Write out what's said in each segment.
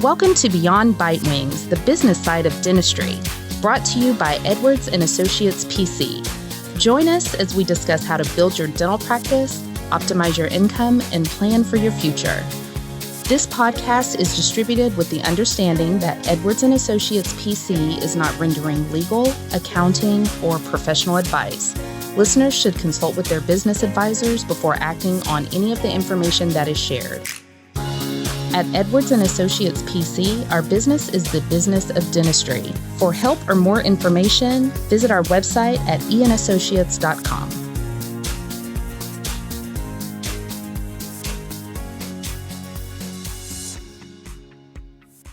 Welcome to Beyond Bite Wings, the business side of dentistry, brought to you by Edwards and Associates PC. Join us as we discuss how to build your dental practice, optimize your income, and plan for your future. This podcast is distributed with the understanding that Edwards and Associates PC is not rendering legal, accounting, or professional advice. Listeners should consult with their business advisors before acting on any of the information that is shared. At Edwards and Associates PC, our business is the business of dentistry. For help or more information, visit our website at eanassociates.com.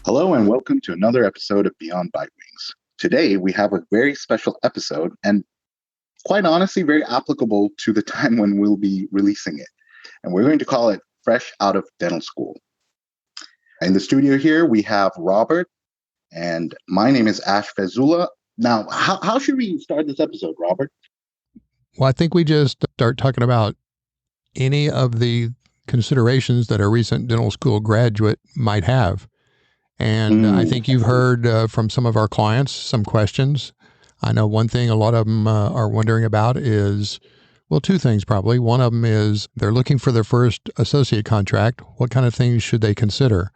Hello and welcome to another episode of Beyond Bite Wings. Today we have a very special episode and quite honestly very applicable to the time when we'll be releasing it. And we're going to call it Fresh Out of Dental School. In the studio here, we have Robert, and my name is Ash Fezula. Now, how should we start this episode, Robert? Well, I think we just start talking about any of the considerations that a recent dental school graduate might have. And I think you've heard from some of our clients some questions. I know one thing a lot of them are wondering about is, well, two things probably. One of them is they're looking for their first associate contract. What kind of things should they consider?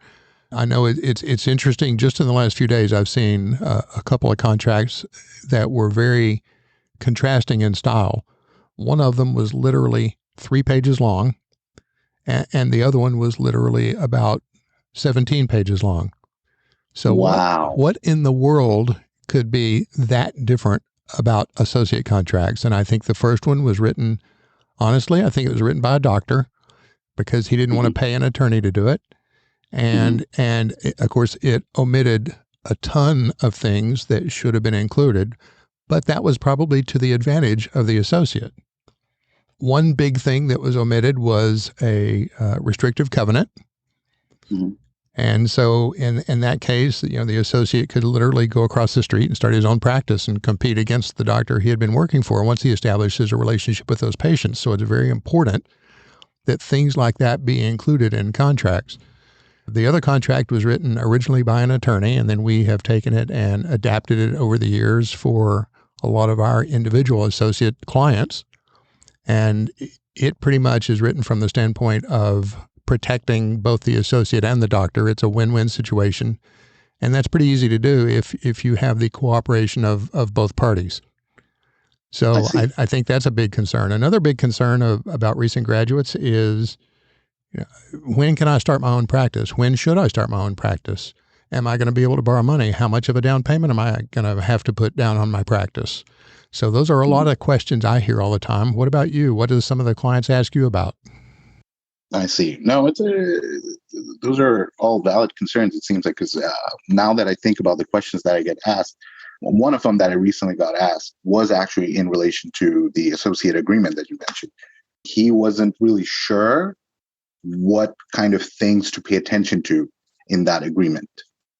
I know it's interesting. Just in the last few days, I've seen a couple of contracts that were very contrasting in style. One of them was literally 3 pages long, and the other one was literally about 17 pages long. So wow. What in the world could be that different about associate contracts? And I think the first one was written, honestly, I think it was written by a doctor because he didn't want to pay an attorney to do it. And of course, it omitted a ton of things that should have been included, but that was probably to the advantage of the associate. One big thing that was omitted was a restrictive covenant. And so in that case, the associate could literally go across the street and start his own practice and compete against the doctor he had been working for once he establishes a relationship with those patients. So it's very important that things like that be included in contracts. The other contract was written originally by an attorney, and then we have taken it and adapted it over the years for a lot of our individual associate clients. And it pretty much is written from the standpoint of protecting both the associate and the doctor. It's a win-win situation. And that's pretty easy to do if you have the cooperation of both parties. So I think that's a big concern. Another big concern about recent graduates is, when can I start my own practice? When should I start my own practice? Am I going to be able to borrow money? How much of a down payment am I going to have to put down on my practice? So those are a lot of questions I hear all the time. What about you? What do some of the clients ask you about? I see. No, those are all valid concerns, it seems like, because now that I think about the questions that I get asked, one of them that I recently got asked was actually in relation to the associate agreement that you mentioned. He wasn't really sure what kind of things to pay attention to in that agreement.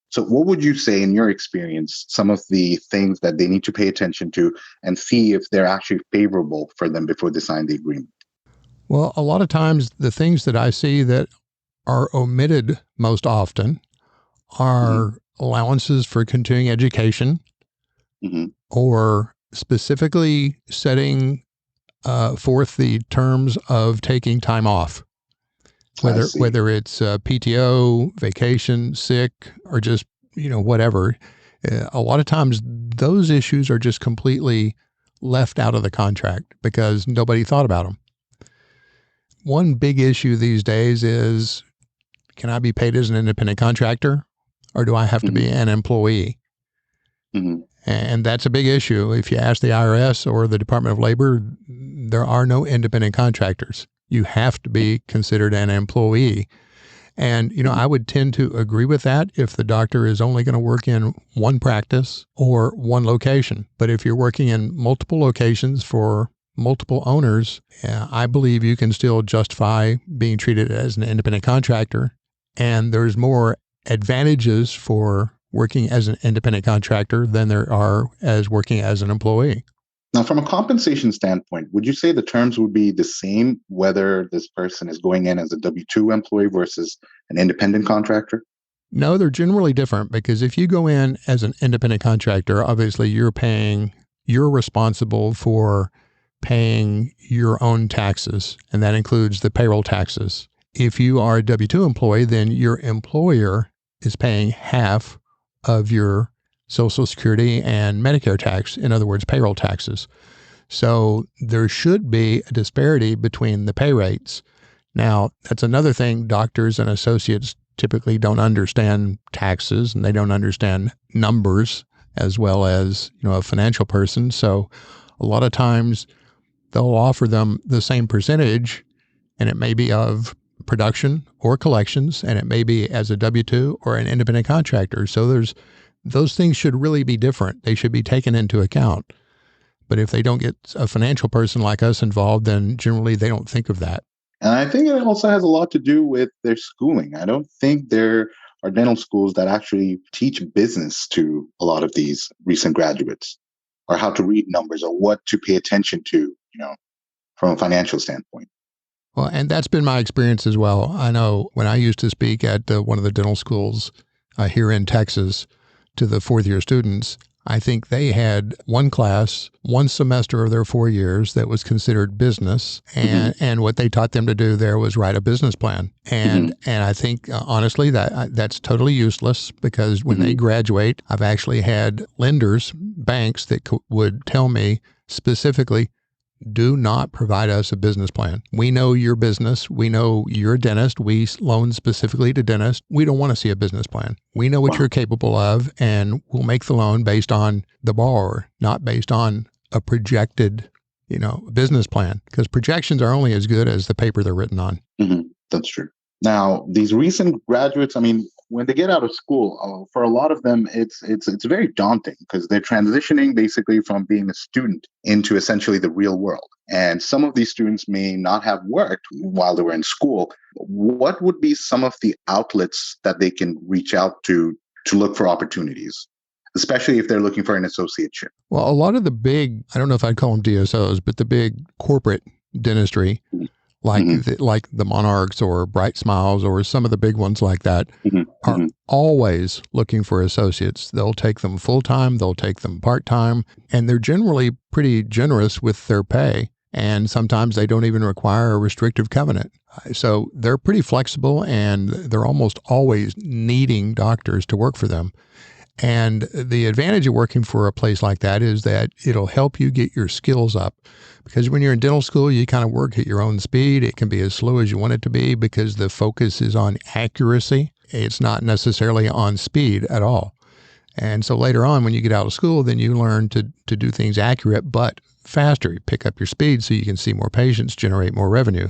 So what would you say, in your experience, some of the things that they need to pay attention to and see if they're actually favorable for them before they sign the agreement? Well, a lot of times the things that I see that are omitted most often are allowances for continuing education or specifically setting forth the terms of taking time off, whether it's PTO, vacation, sick, or just, whatever. A lot of times those issues are just completely left out of the contract because nobody thought about them. One big issue these days is, can I be paid as an independent contractor or do I have to be an employee? And that's a big issue. If you ask the IRS or the Department of Labor, there are no independent contractors. You have to be considered an employee. And, I would tend to agree with that if the doctor is only going to work in one practice or one location. But if you're working in multiple locations for multiple owners, I believe you can still justify being treated as an independent contractor. And there's more advantages for working as an independent contractor than there are as working as an employee. Now, from a compensation standpoint, would you say the terms would be the same whether this person is going in as a W-2 employee versus an independent contractor? No, they're generally different because if you go in as an independent contractor, obviously you're responsible for paying your own taxes, and that includes the payroll taxes. If you are a W-2 employee, then your employer is paying half of your Social Security and Medicare tax, in other words, payroll taxes. So there should be a disparity between the pay rates. Now, that's another thing. Doctors and associates typically don't understand taxes and they don't understand numbers as well as, a financial person. So a lot of times they'll offer them the same percentage, and it may be of production or collections, and it may be as a W-2 or an independent contractor. So those things should really be different. They should be taken into account. But if they don't get a financial person like us involved, then generally they don't think of that. And I think it also has a lot to do with their schooling. I don't think there are dental schools that actually teach business to a lot of these recent graduates, or how to read numbers or what to pay attention to, from a financial standpoint. Well, and that's been my experience as well. I know when I used to speak at one of the dental schools here in Texas to the fourth-year students, I think they had one class, one semester of their 4 years that was considered business. And what they taught them to do there was write a business plan. And I think, honestly, that's totally useless because when they graduate, I've actually had lenders, banks that would tell me specifically, do not provide us a business plan. We know your business. We know you're a dentist. We loan specifically to dentists. We don't want to see a business plan. We know what you're capable of, and we'll make the loan based on the borrower, not based on a projected, business plan, because projections are only as good as the paper they're written on. That's true. Now, these recent graduates, when they get out of school, for a lot of them, it's very daunting because they're transitioning basically from being a student into essentially the real world. And some of these students may not have worked while they were in school. What would be some of the outlets that they can reach out to look for opportunities, especially if they're looking for an associateship? Well, a lot of the big, I don't know if I'd call them DSOs, but the big corporate dentistry, like the Monarchs or Bright Smiles or some of the big ones like that, are always looking for associates. They'll take them full-time, they'll take them part-time, and they're generally pretty generous with their pay. And sometimes they don't even require a restrictive covenant. So they're pretty flexible, and they're almost always needing doctors to work for them. And the advantage of working for a place like that is that it'll help you get your skills up. Because when you're in dental school, you kind of work at your own speed. It can be as slow as you want it to be because the focus is on accuracy. It's not necessarily on speed at all. And so later on, when you get out of school, then you learn to do things accurate, but faster. You pick up your speed so you can see more patients, generate more revenue.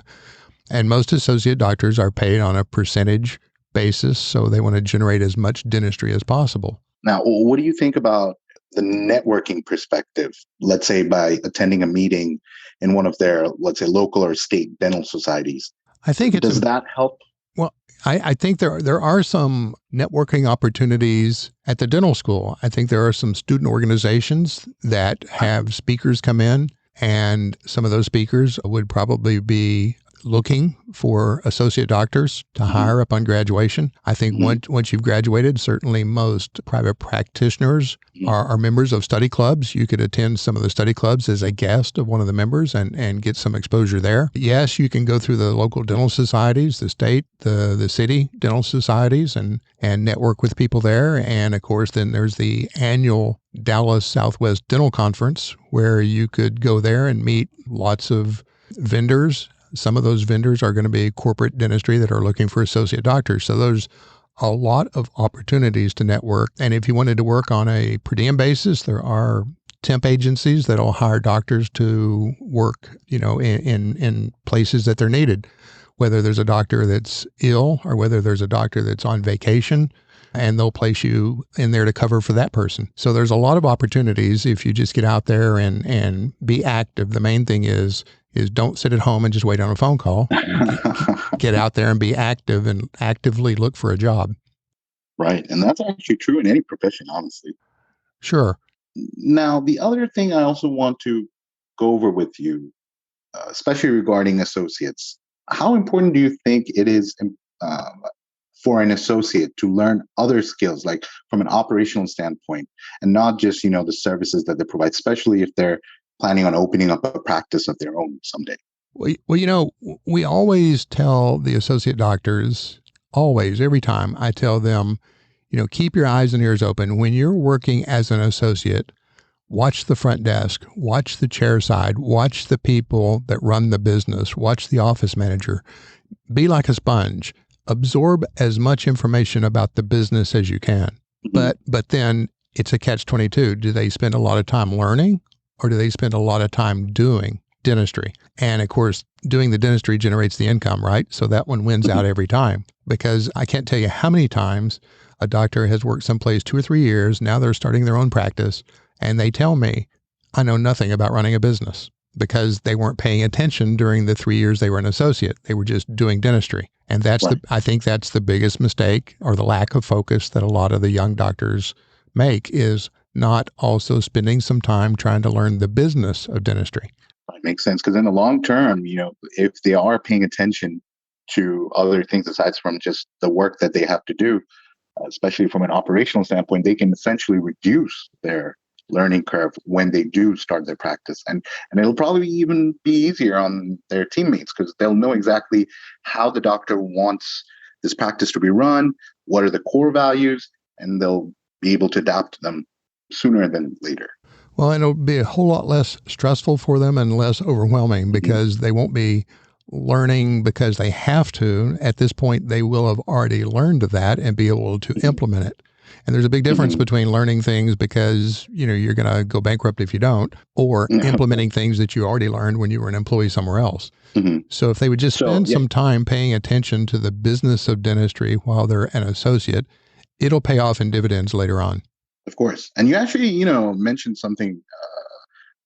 And most associate doctors are paid on a percentage basis, so they want to generate as much dentistry as possible. Now, what do you think about the networking perspective? Let's say by attending a meeting in one of their, let's say, local or state dental societies. I think does that help? Well, I think there are some networking opportunities at the dental school. I think there are some student organizations that have speakers come in, and some of those speakers would probably be looking for associate doctors to hire upon graduation. I think once you've graduated, certainly most private practitioners are members of study clubs. You could attend some of the study clubs as a guest of one of the members and get some exposure there. Yes, you can go through the local dental societies, the state, the city dental societies, and network with people there. And of course, then there's the annual Dallas Southwest Dental Conference, where you could go there and meet lots of vendors. Some of those vendors are going to be corporate dentistry that are looking for associate doctors. So there's a lot of opportunities to network. And if you wanted to work on a per diem basis, there are temp agencies that'll hire doctors to work, in places that they're needed, whether there's a doctor that's ill or whether there's a doctor that's on vacation, and they'll place you in there to cover for that person. So there's a lot of opportunities if you just get out there and be active. The main thing is don't sit at home and just wait on a phone call. Get out there and be active and actively look for a job. Right. And that's actually true in any profession, honestly. Sure. Now, the other thing I also want to go over with you, especially regarding associates, how important do you think it is for an associate to learn other skills, like from an operational standpoint, and not just, the services that they provide, especially if they're planning on opening up a practice of their own someday? Well, we always tell the associate doctors, always, every time I tell them, keep your eyes and ears open. When you're working as an associate, watch the front desk, watch the chair side, watch the people that run the business, watch the office manager. Be like a sponge. Absorb as much information about the business as you can. But then it's a catch-22. Do they spend a lot of time learning, or do they spend a lot of time doing dentistry? And of course, doing the dentistry generates the income, right? So that one wins out every time, because I can't tell you how many times a doctor has worked someplace 2 or 3 years. Now they're starting their own practice, and they tell me, I know nothing about running a business, because they weren't paying attention during the 3 years they were an associate. They were just doing dentistry. And I think that's the biggest mistake, or the lack of focus that a lot of the young doctors make, is not also spending some time trying to learn the business of dentistry. That makes sense, because in the long term, if they are paying attention to other things aside from just the work that they have to do, especially from an operational standpoint, they can essentially reduce their learning curve when they do start their practice. And it'll probably even be easier on their teammates, because they'll know exactly how the doctor wants this practice to be run, what are the core values, and they'll be able to adapt to them sooner than later. Well, and it'll be a whole lot less stressful for them and less overwhelming, because they won't be learning because they have to. At this point, they will have already learned that and be able to implement it. And there's a big difference between learning things because, you're going to go bankrupt if you don't, or implementing things that you already learned when you were an employee somewhere else. So if they would just spend some time paying attention to the business of dentistry while they're an associate, it'll pay off in dividends later on. Of course. And you actually, mentioned something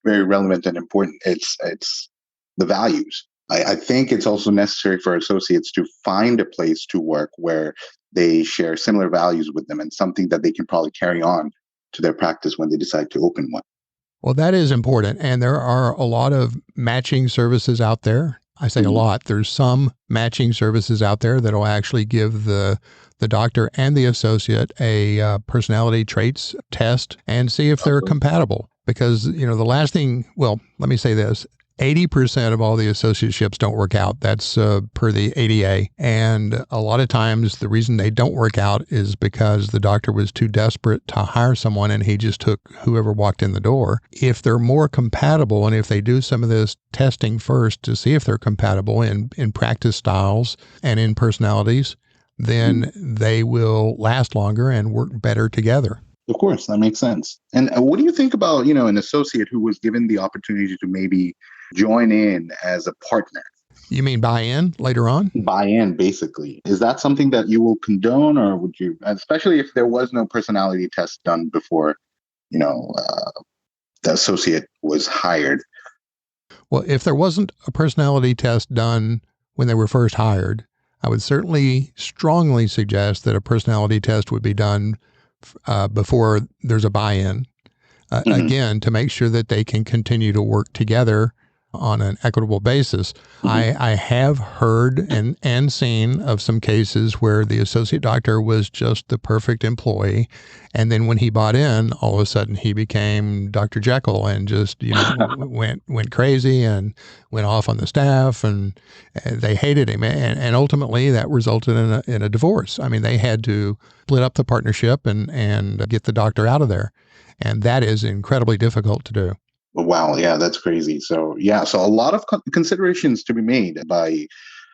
very relevant and important. It's the values. I think it's also necessary for associates to find a place to work where they share similar values with them, and something that they can probably carry on to their practice when they decide to open one. Well, that is important. And there are a lot of matching services out there. I say a lot. There's some matching services out there that will actually give the doctor and the associate a personality traits test and see if they're compatible. Because, the last thing, well, let me say this. 80% of all the associateships don't work out. That's per the ADA. And a lot of times the reason they don't work out is because the doctor was too desperate to hire someone and he just took whoever walked in the door. If they're more compatible, and if they do some of this testing first to see if they're compatible in practice styles and in personalities, then they will last longer and work better together. Of course, that makes sense. And what do you think about, an associate who was given the opportunity to maybe join in as a partner? You mean buy in later on? Buy in, basically. Is that something that you will condone, or would you, especially if there was no personality test done before, the associate was hired? Well, if there wasn't a personality test done when they were first hired, I would certainly strongly suggest that a personality test would be done before there's a buy-in, again, to make sure that they can continue to work together on an equitable basis. I have heard and seen of some cases where the associate doctor was just the perfect employee, and then when he bought in, all of a sudden he became Dr. Jekyll and just went crazy and went off on the staff, and they hated him, and ultimately that resulted in a divorce. I mean, they had to split up the partnership and get the doctor out of there, and that is incredibly difficult to do. Wow. Yeah, that's crazy. So a lot of considerations to be made by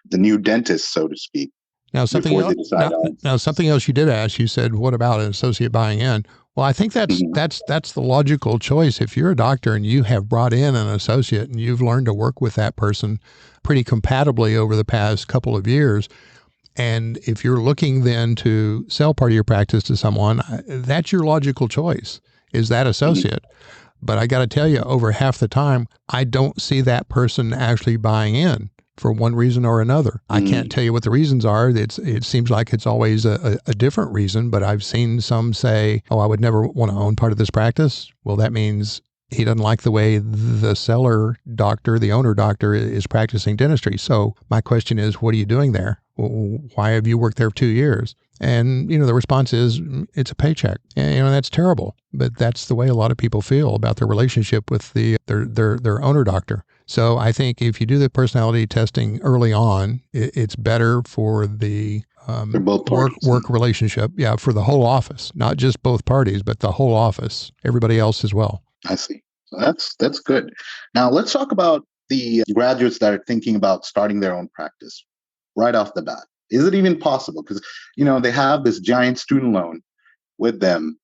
the new dentist, so to speak. Now, something else you did ask, you said, what about an associate buying in? Well, I think that's the logical choice. If you're a doctor and you have brought in an associate and you've learned to work with that person pretty compatibly over the past couple of years, and if you're looking then to sell part of your practice to someone, that's your logical choice, is that associate. But I got to tell you, over half the time, I don't see that person actually buying in for one reason or another. I can't tell you what the reasons are. It seems like it's always a different reason, but I've seen some say, oh, I would never want to own part of this practice. Well, that means he doesn't like the way the seller doctor, the owner doctor, is practicing dentistry. So my question is, what are you doing there? Why have you worked there for 2 years? And, the response is, it's a paycheck. And, that's terrible. But that's the way a lot of people feel about their relationship with their owner doctor. So I think if you do the personality testing early on, it's better for the For both parties. work relationship. Yeah, for the whole office, not just both parties, but the whole office, everybody else as well. I see. So that's good. Now let's talk about the graduates that are thinking about starting their own practice right off the bat. Is it even possible? Because they have this giant student loan with them,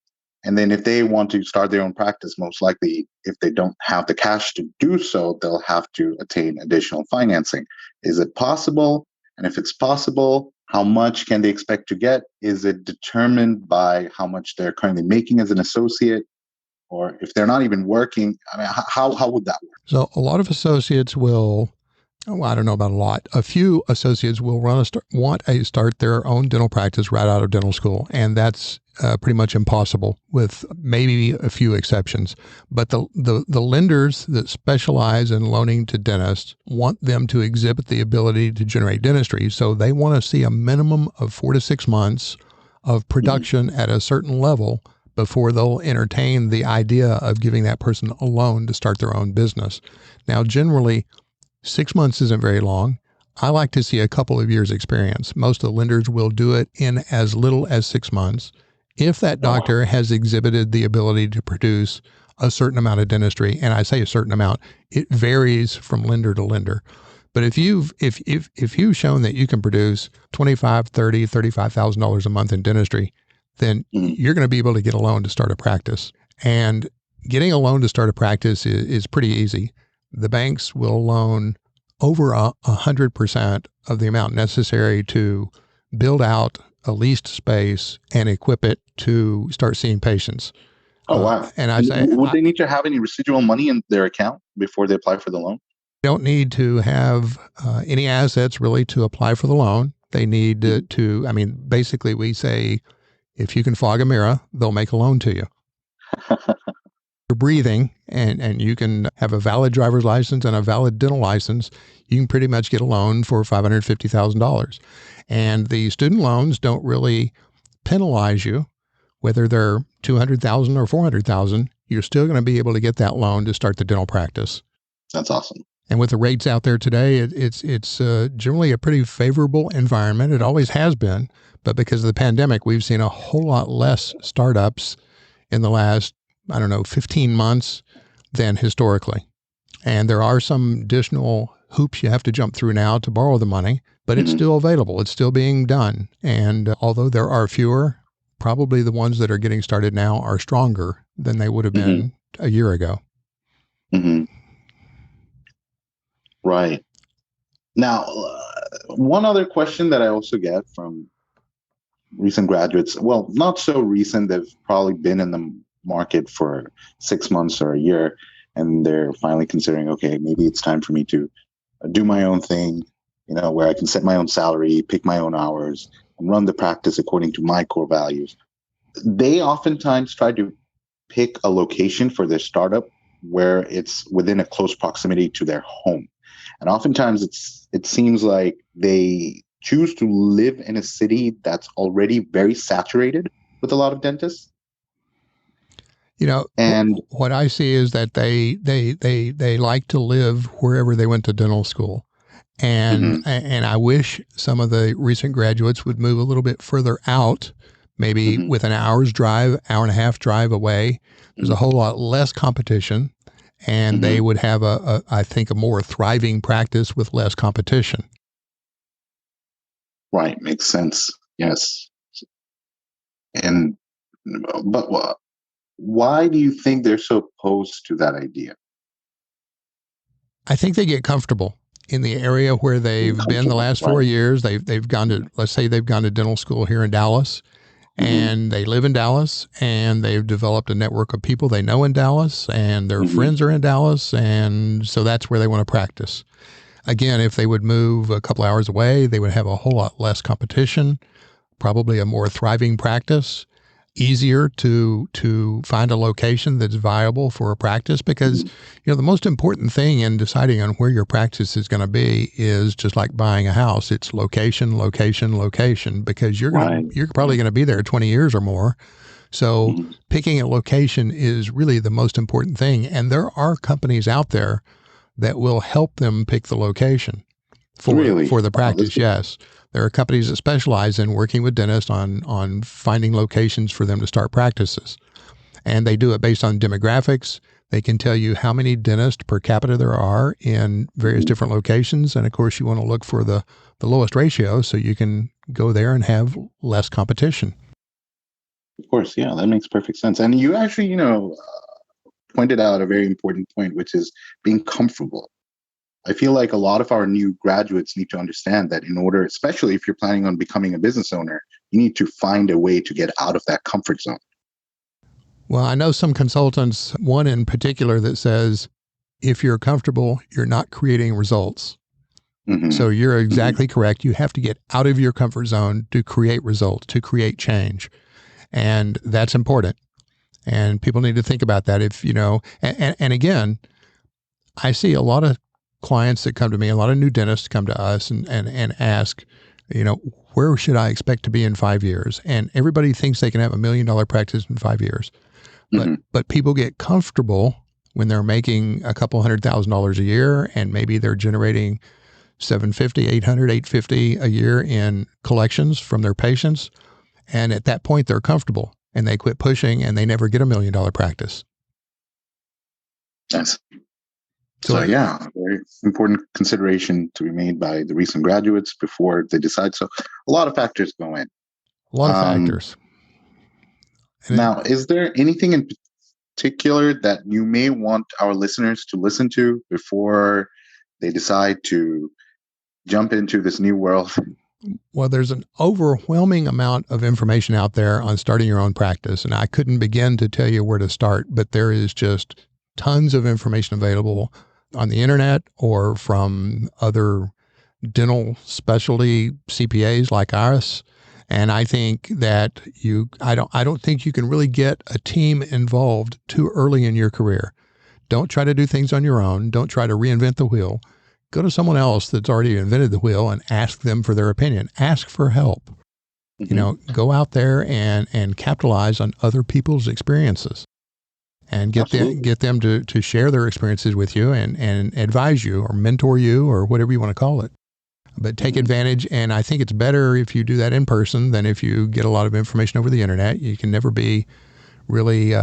and then if they want to start their own practice, most likely, if they don't have the cash to do so, they'll have to attain additional financing. Is it possible? And if it's possible, how much can they expect to get? Is it determined by how much they're currently making as an associate? Or if they're not even working, I mean, how would that work? So a lot of associates will, I don't know about a lot. A few associates will want to start their own dental practice right out of dental school, and that's pretty much impossible, with maybe a few exceptions. But the lenders that specialize in loaning to dentists want them to exhibit the ability to generate dentistry. So they want to see a minimum of 4 to 6 months of production at a certain level before they'll entertain the idea of giving that person a loan to start their own business. Now, generally, 6 months isn't very long. I like to see a couple of years experience. Most of the lenders will do it in as little as 6 months. If that doctor has exhibited the ability to produce a certain amount of dentistry, and I say a certain amount, it varies from lender to lender. But if you've shown that you can produce $25,000, $30,000, $35,000 a month in dentistry, then you're going to be able to get a loan to start a practice. And getting a loan to start a practice is pretty easy. The banks will loan over 100% of the amount necessary to build out a leased space and equip it to start seeing patients. Oh, wow. And I say, would they need to have any residual money in their account before they apply for the loan? Don't need to have any assets really to apply for the loan. They need basically we say, if you can fog a mirror, they'll make a loan to you. You're breathing and you can have a valid driver's license and a valid dental license, you can pretty much get a loan for $550,000. And the student loans don't really penalize you, whether they're $200,000 or $400,000. You're still going to be able to get that loan to start the dental practice. That's awesome. And with the rates out there today, it's generally a pretty favorable environment. It always has been, but because of the pandemic, we've seen a whole lot less startups in the last, 15 months than historically. And there are some additional hoops you have to jump through now to borrow the money, but it's still available. It's still being done. And although there are fewer, probably the ones that are getting started now are stronger than they would have been a year ago. Right. Now, one other question that I also get from recent graduates, well, not so recent, they've probably been in the market for 6 months or a year, and they're finally considering, okay, maybe it's time for me to do my own thing, where I can set my own salary, pick my own hours, and run the practice according to my core values. They oftentimes try to pick a location for their startup where it's within a close proximity to their home. And oftentimes it seems like they choose to live in a city that's already very saturated with a lot of dentists. And what I see is that they like to live wherever they went to dental school. And I wish some of the recent graduates would move a little bit further out, maybe with an hour and a half drive away. There's a whole lot less competition, and they would have I think a more thriving practice with less competition. Right. Makes sense. Yes. But why do you think they're so opposed to that idea? I think they get comfortable in the area where they've been the last 4 years. They've gone to, let's say they've gone to dental school here in Dallas, and they live in Dallas, and they've developed a network of people they know in Dallas, and their friends are in Dallas, and so that's where they want to practice. Again, if they would move a couple hours away, they would have a whole lot less competition, probably a more thriving practice. easier to find a location that's viable for a practice, because the most important thing in deciding on where your practice is going to be is just like buying a house. It's location, location, location, because you're probably going to be there 20 years or more. So picking a location is really the most important thing, and there are companies out there that will help them pick the location for the practice. Yes. There are companies that specialize in working with dentists on finding locations for them to start practices. And they do it based on demographics. They can tell you how many dentists per capita there are in various different locations. And of course, you want to look for the lowest ratio so you can go there and have less competition. Of course, yeah, that makes perfect sense. And you actually, pointed out a very important point, which is being comfortable. I feel like a lot of our new graduates need to understand that in order, especially if you're planning on becoming a business owner, you need to find a way to get out of that comfort zone. Well, I know some consultants, one in particular that says, if you're comfortable, you're not creating results. So you're exactly correct. You have to get out of your comfort zone to create results, to create change. And that's important. And people need to think about that. And again, I see a lot of clients that come to me, a lot of new dentists come to us and ask, where should I expect to be in 5 years? And everybody thinks they can have $1 million practice in 5 years. But people get comfortable when they're making a couple $100,000 a year, and maybe they're generating $750, $800, $850 a year in collections from their patients. And at that point, they're comfortable and they quit pushing and they never get $1 million practice. Yes. So yeah, very important consideration to be made by the recent graduates before they decide. So a lot of factors go in. A lot of factors. Now, is there anything in particular that you may want our listeners to listen to before they decide to jump into this new world? Well, there's an overwhelming amount of information out there on starting your own practice, and I couldn't begin to tell you where to start, but there is just tons of information available on the internet or from other dental specialty CPAs like ours. And I think that I don't think you can really get a team involved too early in your career. Don't try to do things on your own. Don't try to reinvent the wheel. Go to someone else that's already invented the wheel and ask them for their opinion. Ask for help. Go out there and capitalize on other people's experiences. And get them to share their experiences with you and advise you or mentor you or whatever you want to call it. But take advantage, and I think it's better if you do that in person than if you get a lot of information over the internet. You can never be really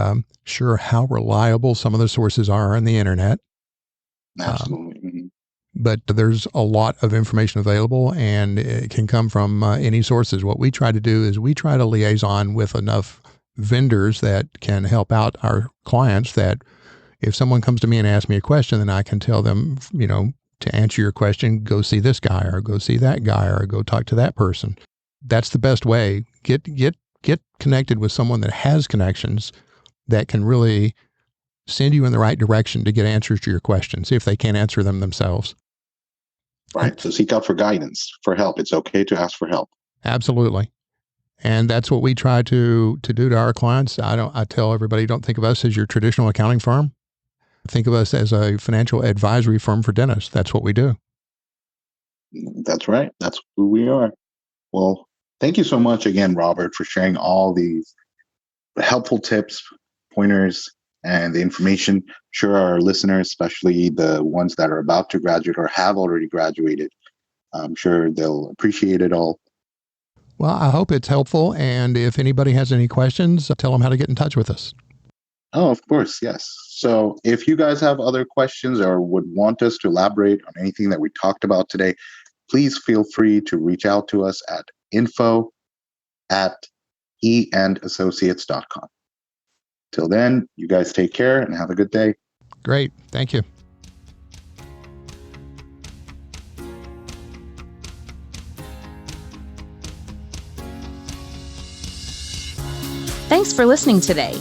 sure how reliable some of the sources are on the internet. Absolutely. But there's a lot of information available, and it can come from any sources. What we try to do is we try to liaison with enough vendors that can help out our clients, that if someone comes to me and asks me a question, then I can tell them, to answer your question, go see this guy or go see that guy or go talk to that person. That's the best way. Get connected with someone that has connections that can really send you in the right direction to get answers to your questions if they can't answer them themselves. Right. So seek out for guidance, for help. It's okay to ask for help. Absolutely. And that's what we try to do to our clients. I tell everybody, don't think of us as your traditional accounting firm. Think of us as a financial advisory firm for dentists. That's what we do. That's right. That's who we are. Well, thank you so much again, Robert, for sharing all these helpful tips, pointers, and the information. I'm sure our listeners, especially the ones that are about to graduate or have already graduated, I'm sure they'll appreciate it all. Well, I hope it's helpful. And if anybody has any questions, tell them how to get in touch with us. Oh, of course. Yes. So if you guys have other questions or would want us to elaborate on anything that we talked about today, please feel free to reach out to us at info@eandassociates.com. Till then, you guys take care and have a good day. Great. Thank you. Thanks for listening today.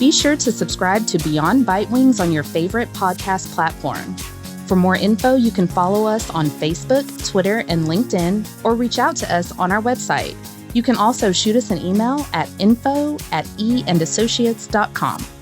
Be sure to subscribe to Beyond Bite Wings on your favorite podcast platform. For more info, you can follow us on Facebook, Twitter, and LinkedIn, or reach out to us on our website, You can also shoot us an email at info@eandassociates.com.